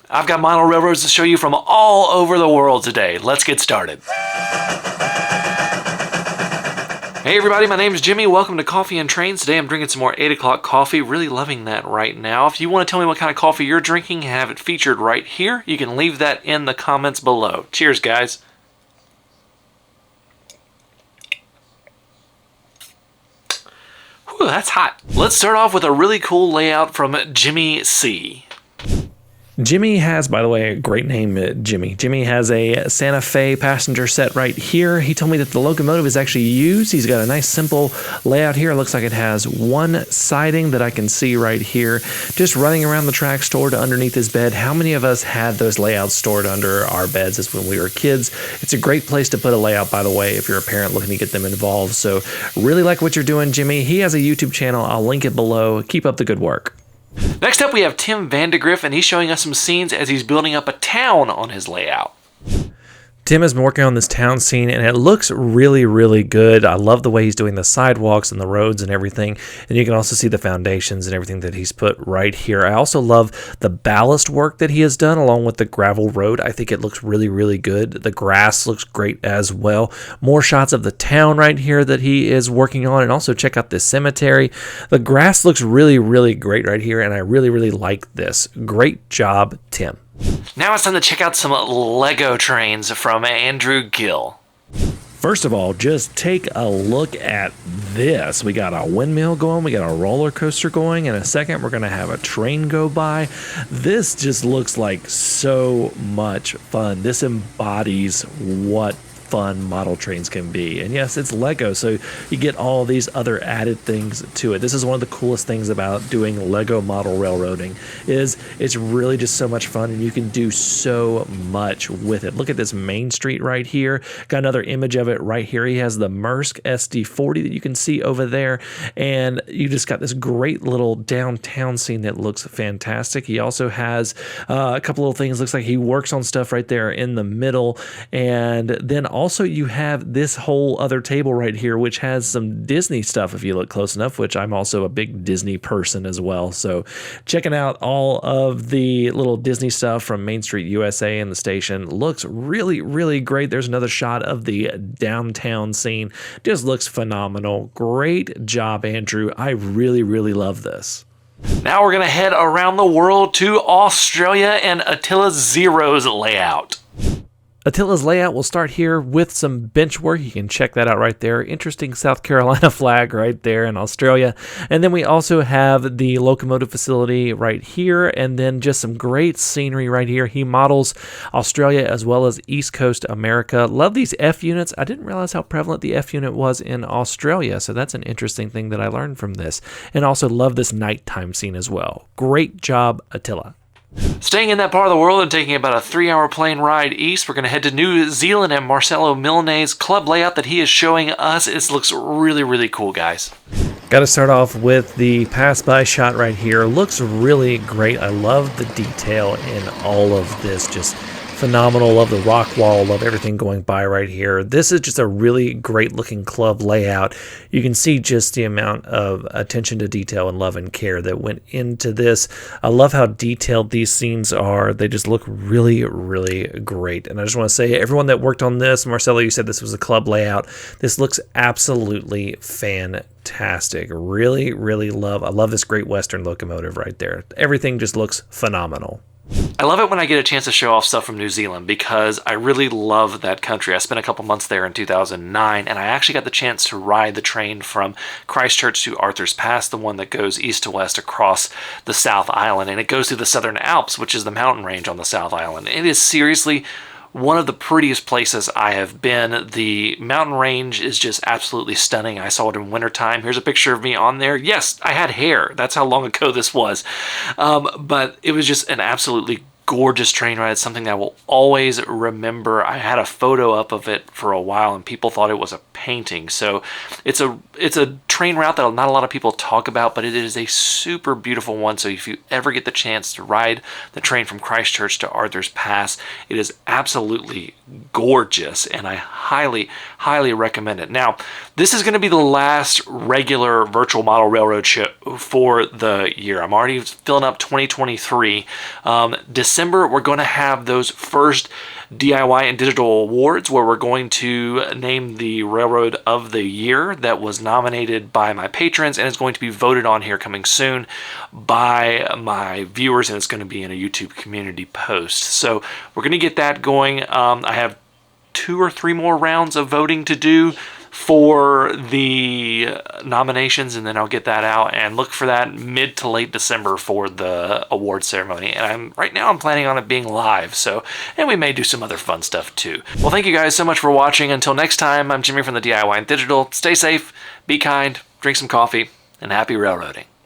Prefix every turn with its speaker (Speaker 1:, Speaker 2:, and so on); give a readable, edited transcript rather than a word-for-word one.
Speaker 1: I've got model railroads to show you from all over the world today. Let's get started. Hey everybody, my name is Jimmy. Welcome to Coffee and Trains. Today I'm drinking some more 8 o'clock coffee. Really loving that right now. If you want to tell me what kind of coffee you're drinking and have it featured right here, you can leave that in the comments below. Cheers, guys. Whew, that's hot. Let's start off with a really cool layout from Jimmy C.
Speaker 2: Jimmy has, by the way, a great name, Jimmy. Jimmy has a Santa Fe passenger set right here. He told me that the locomotive is actually used. He's got a nice simple layout here. It looks like it has one siding that I can see right here. Just running around the track stored underneath his bed. How many of us had those layouts stored under our beds as when we were kids? It's a great place to put a layout, by the way, if you're a parent looking to get them involved. So really like what you're doing, Jimmy. He has a YouTube channel. I'll link it below. Keep up the good work.
Speaker 1: Next up we have Tim Vandegrift, and he's showing us some scenes as he's building up a town on his layout.
Speaker 2: Tim has been working on this town scene, and it looks really, really good. I love the way he's doing the sidewalks and the roads and everything. And you can also see the foundations and everything that he's put right here. I also love the ballast work that he has done along with the gravel road. I think it looks really, really good. The grass looks great as well. More shots of the town right here that he is working on. And also check out this cemetery. The grass looks really, really great right here, and I really, really like this. Great job, Tim.
Speaker 1: Now it's time to check out some Lego trains from Andrew Gill.
Speaker 2: First of all, just take a look at this. We got a windmill going, we got a roller coaster going. In a second, we're going to have a train go by. This just looks like so much fun. This embodies what fun model trains can be. And yes, it's Lego, so you get all these other added things to it. This is one of the coolest things about doing Lego model railroading, is it's really just so much fun and you can do so much with it. Look at this Main Street right here. Got another image of it right here. He has the Maersk SD40 that you can see over there, and you just got this great little downtown scene that looks fantastic. He also has a couple little things. Looks like he works on stuff right there in the middle, and then also you have this whole other table right here which has some Disney stuff if you look close enough, which I'm also a big Disney person as well. So checking out all of the little Disney stuff from Main Street USA and the station looks really, really great. There's another shot of the downtown scene. Just looks phenomenal. Great job, Andrew. I really, really love this.
Speaker 1: Now we're going to head around the world to Australia and Attila Zero's layout.
Speaker 2: Attila's layout will start here with some bench work. You can check that out right there. Interesting South Carolina flag right there in Australia. And then we also have the locomotive facility right here, and then just some great scenery right here. He models Australia as well as East Coast America. Love these F units. I didn't realize how prevalent the F unit was in Australia, so that's an interesting thing that I learned from this. And also love this nighttime scene as well. Great job, Attila.
Speaker 1: Staying in that part of the world and taking about a 3-hour plane ride east, we're going to head to New Zealand and Marcelo Milne's club layout that he is showing us. It looks really, really cool, guys.
Speaker 2: Got to start off with the pass-by shot right here. Looks really great. I love the detail in all of this. Just phenomenal. Love the rock wall. Love everything going by right here. This is just a really great looking club layout. You can see just the amount of attention to detail and love and care that went into this. I love how detailed these scenes are. They just look really, really great. And I just want to say, everyone that worked on this, Marcelo, you said this was a club layout. This looks absolutely fantastic. Really, really I love this Great Western locomotive right there. Everything just looks phenomenal.
Speaker 1: I love it when I get a chance to show off stuff from New Zealand because I really love that country. I spent a couple months there in 2009, and I actually got the chance to ride the train from Christchurch to Arthur's Pass, the one that goes east to west across the South Island, and it goes through the Southern Alps, which is the mountain range on the South Island. It is seriously one of the prettiest places I have been. The mountain range is just absolutely stunning. I saw it in wintertime. Here's a picture of me on there. Yes, I had hair. That's how long ago this was. But it was just an absolutely gorgeous train ride. It's something that I will always remember. I had a photo up of it for a while and people thought it was a painting. So it's a train route that not a lot of people talk about, but it is a super beautiful one. So if you ever get the chance to ride the train from Christchurch to Arthur's Pass, it is absolutely gorgeous and I highly, highly recommend it. Now, this is going to be the last regular virtual model railroad show for the year. I'm already filling up 2023. December, we're going to have those first DIY and digital awards where we're going to name the Railroad of the Year that was nominated by my patrons and is going to be voted on here coming soon by my viewers, and it's going to be in a YouTube community post. So we're going to get that going. I have 2 or 3 more rounds of voting to do for the nominations, and then I'll get that out, and look for that mid to late December for the award ceremony. And right now I'm planning on it being live, and we may do some other fun stuff too. Well, thank you guys so much for watching. Until next time, I'm Jimmy from the DIY and Digital. Stay safe, be kind, drink some coffee, and happy railroading.